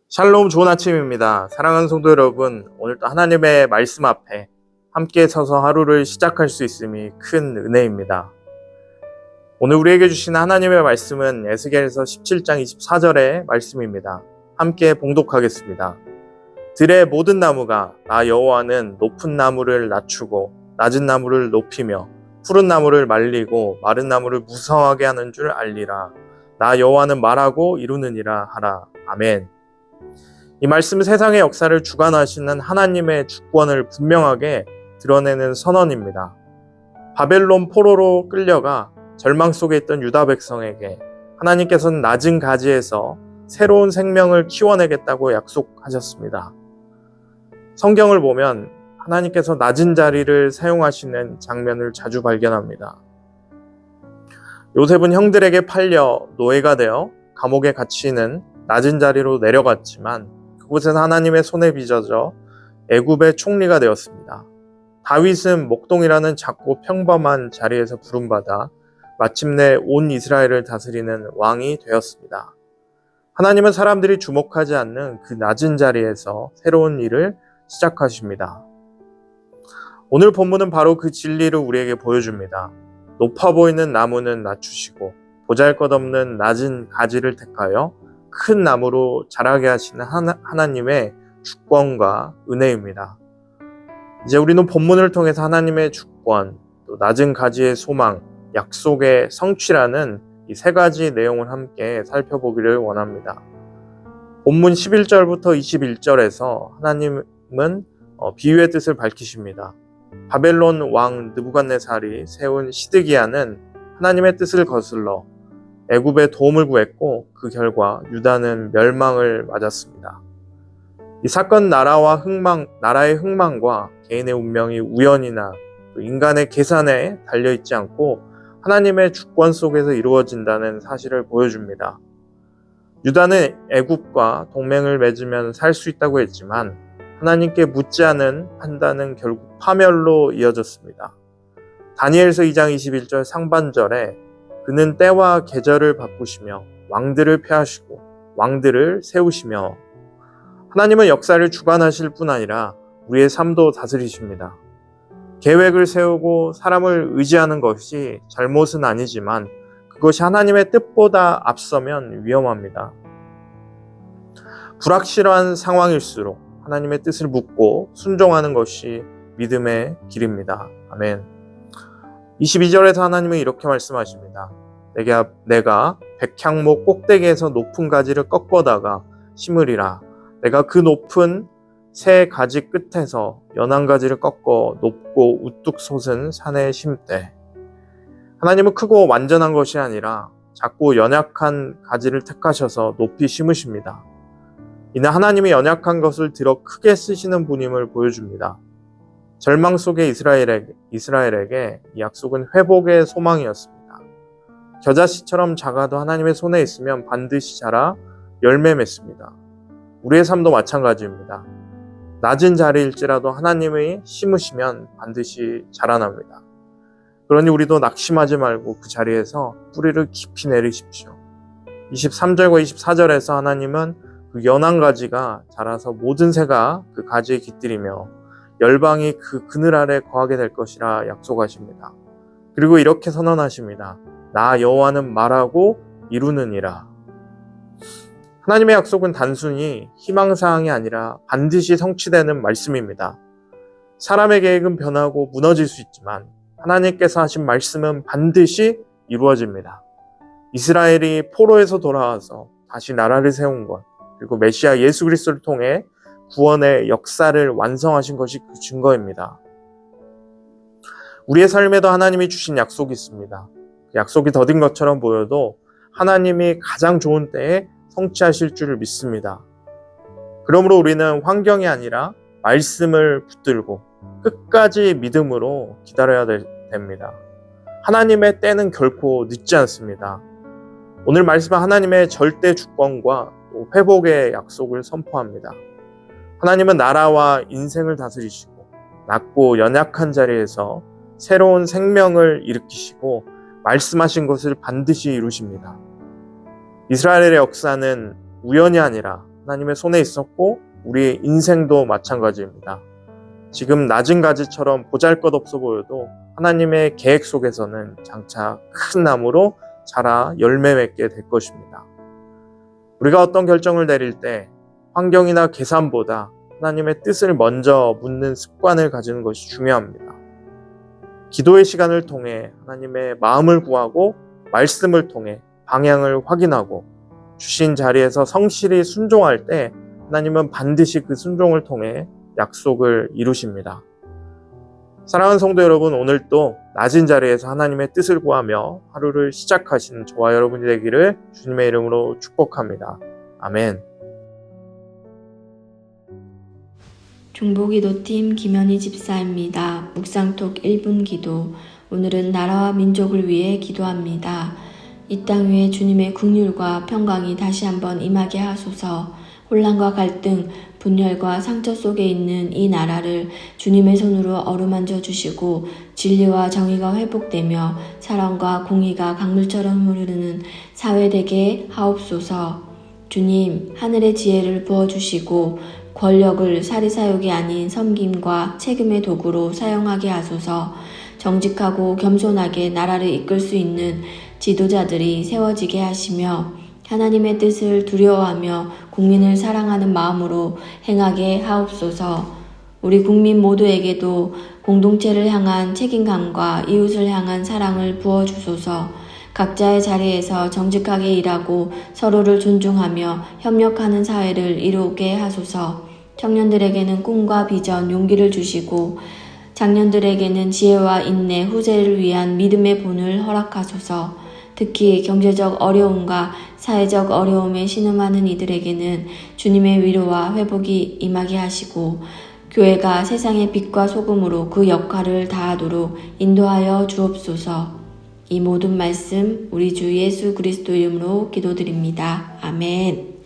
샬롬, 좋은 아침입니다. 사랑하는 성도 여러분, 오늘도 하나님의 말씀 앞에 함께 서서 하루를 시작할 수 있음이 큰 은혜입니다. 오늘 우리에게 주신 하나님의 말씀은 에스겔서 17장 24절의 말씀입니다. 함께 봉독하겠습니다. 들의 모든 나무가 나 여호와는 높은 나무를 낮추고 낮은 나무를 높이며 푸른 나무를 말리고 마른 나무를 무성하게 하는 줄 알리라. 나 여호와는 말하고 이루느니라 하라. 아멘. 이 말씀은 세상의 역사를 주관하시는 하나님의 주권을 분명하게 드러내는 선언입니다. 바벨론 포로로 끌려가 절망 속에 있던 유다 백성에게 하나님께서는 낮은 가지에서 새로운 생명을 키워내겠다고 약속하셨습니다. 성경을 보면 하나님께서 낮은 자리를 사용하시는 장면을 자주 발견합니다. 요셉은 형들에게 팔려 노예가 되어 감옥에 갇히는 낮은 자리로 내려갔지만 그곳에서 하나님의 손에 빚어져 애굽의 총리가 되었습니다. 다윗은 목동이라는 작고 평범한 자리에서 부름받아 마침내 온 이스라엘을 다스리는 왕이 되었습니다. 하나님은 사람들이 주목하지 않는 그 낮은 자리에서 새로운 일을 시작하십니다. 오늘 본문은 바로 그 진리를 우리에게 보여줍니다. 높아 보이는 나무는 낮추시고 보잘것없는 낮은 가지를 택하여 큰 나무로 자라게 하시는 하나님의 주권과 은혜입니다. 이제 우리는 본문을 통해서 하나님의 주권, 또 낮은 가지의 소망, 약속의 성취라는 이 세 가지 내용을 함께 살펴보기를 원합니다. 본문 11절부터 21절에서 하나님은 비유의 뜻을 밝히십니다. 바벨론 왕 느부갓네살이 세운 시드기야는 하나님의 뜻을 거슬러 애굽의 도움을 구했고 그 결과 유다는 멸망을 맞았습니다. 이 사건 나라의 흥망과 개인의 운명이 우연이나 인간의 계산에 달려있지 않고 하나님의 주권 속에서 이루어진다는 사실을 보여줍니다. 유다는 애굽과 동맹을 맺으면 살 수 있다고 했지만 하나님께 묻지 않은 판단은 결국 파멸로 이어졌습니다. 다니엘서 2장 21절 상반절에 그는 때와 계절을 바꾸시며 왕들을 폐하시고 왕들을 세우시며 하나님은 역사를 주관하실 뿐 아니라 우리의 삶도 다스리십니다. 계획을 세우고 사람을 의지하는 것이 잘못은 아니지만 그것이 하나님의 뜻보다 앞서면 위험합니다. 불확실한 상황일수록 하나님의 뜻을 묻고 순종하는 것이 믿음의 길입니다. 아멘. 22절에서 하나님은 이렇게 말씀하십니다. 내가 백향목 꼭대기에서 높은 가지를 꺾어다가 심으리라. 내가 그 높은 새 가지 끝에서 연한 가지를 꺾어 높고 우뚝 솟은 산에 심되. 하나님은 크고 완전한 것이 아니라 작고 연약한 가지를 택하셔서 높이 심으십니다. 이는 하나님이 연약한 것을 들어 크게 쓰시는 분임을 보여줍니다. 절망 속의 이스라엘에게 이 약속은 회복의 소망이었습니다. 겨자씨처럼 작아도 하나님의 손에 있으면 반드시 자라 열매 맺습니다. 우리의 삶도 마찬가지입니다. 낮은 자리일지라도 하나님이 심으시면 반드시 자라납니다. 그러니 우리도 낙심하지 말고 그 자리에서 뿌리를 깊이 내리십시오. 23절과 24절에서 하나님은 그 연한 가지가 자라서 모든 새가 그 가지에 깃들이며 열방이 그 그늘 아래 거하게 될 것이라 약속하십니다. 그리고 이렇게 선언하십니다. 나 여호와는 말하고 이루느니라. 하나님의 약속은 단순히 희망사항이 아니라 반드시 성취되는 말씀입니다. 사람의 계획은 변하고 무너질 수 있지만 하나님께서 하신 말씀은 반드시 이루어집니다. 이스라엘이 포로에서 돌아와서 다시 나라를 세운 것, 그리고 메시아 예수 그리스도를 통해 구원의 역사를 완성하신 것이 그 증거입니다. 우리의 삶에도 하나님이 주신 약속이 있습니다. 약속이 더딘 것처럼 보여도 하나님이 가장 좋은 때에 성취하실 줄을 믿습니다. 그러므로 우리는 환경이 아니라 말씀을 붙들고 끝까지 믿음으로 기다려야 됩니다. 하나님의 때는 결코 늦지 않습니다. 오늘 말씀은 하나님의 절대 주권과 또 회복의 약속을 선포합니다. 하나님은 나라와 인생을 다스리시고 낮고 연약한 자리에서 새로운 생명을 일으키시고 말씀하신 것을 반드시 이루십니다. 이스라엘의 역사는 우연이 아니라 하나님의 손에 있었고 우리의 인생도 마찬가지입니다. 지금 낮은 가지처럼 보잘것없어 보여도 하나님의 계획 속에서는 장차 큰 나무로 자라 열매 맺게 될 것입니다. 우리가 어떤 결정을 내릴 때 환경이나 계산보다 하나님의 뜻을 먼저 묻는 습관을 가지는 것이 중요합니다. 기도의 시간을 통해 하나님의 마음을 구하고 말씀을 통해 방향을 확인하고 주신 자리에서 성실히 순종할 때 하나님은 반드시 그 순종을 통해 약속을 이루십니다. 사랑하는 성도 여러분, 오늘 또 낮은 자리에서 하나님의 뜻을 구하며 하루를 시작하시는 저와 여러분이 되기를 주님의 이름으로 축복합니다. 아멘. 중보기도팀 김현희 집사입니다. 묵상톡 1분 기도. 오늘은 나라와 민족을 위해 기도합니다. 이 땅 위에 주님의 긍휼과 평강이 다시 한번 임하게 하소서. 혼란과 갈등, 분열과 상처 속에 있는 이 나라를 주님의 손으로 어루만져 주시고 진리와 정의가 회복되며 사랑과 공의가 강물처럼 흐르는 사회 되게 하옵소서. 주님, 하늘의 지혜를 부어주시고 권력을 사리사욕이 아닌 섬김과 책임의 도구로 사용하게 하소서. 정직하고 겸손하게 나라를 이끌 수 있는 지도자들이 세워지게 하시며 하나님의 뜻을 두려워하며 국민을 사랑하는 마음으로 행하게 하옵소서. 우리 국민 모두에게도 공동체를 향한 책임감과 이웃을 향한 사랑을 부어주소서. 각자의 자리에서 정직하게 일하고 서로를 존중하며 협력하는 사회를 이루게 하소서. 청년들에게는 꿈과 비전, 용기를 주시고 장년들에게는 지혜와 인내, 후세를 위한 믿음의 본을 허락하소서. 특히 경제적 어려움과 사회적 어려움에 신음하는 이들에게는 주님의 위로와 회복이 임하게 하시고 교회가 세상의 빛과 소금으로 그 역할을 다하도록 인도하여 주옵소서. 이 모든 말씀 우리 주 예수 그리스도 이름으로 기도드립니다. 아멘.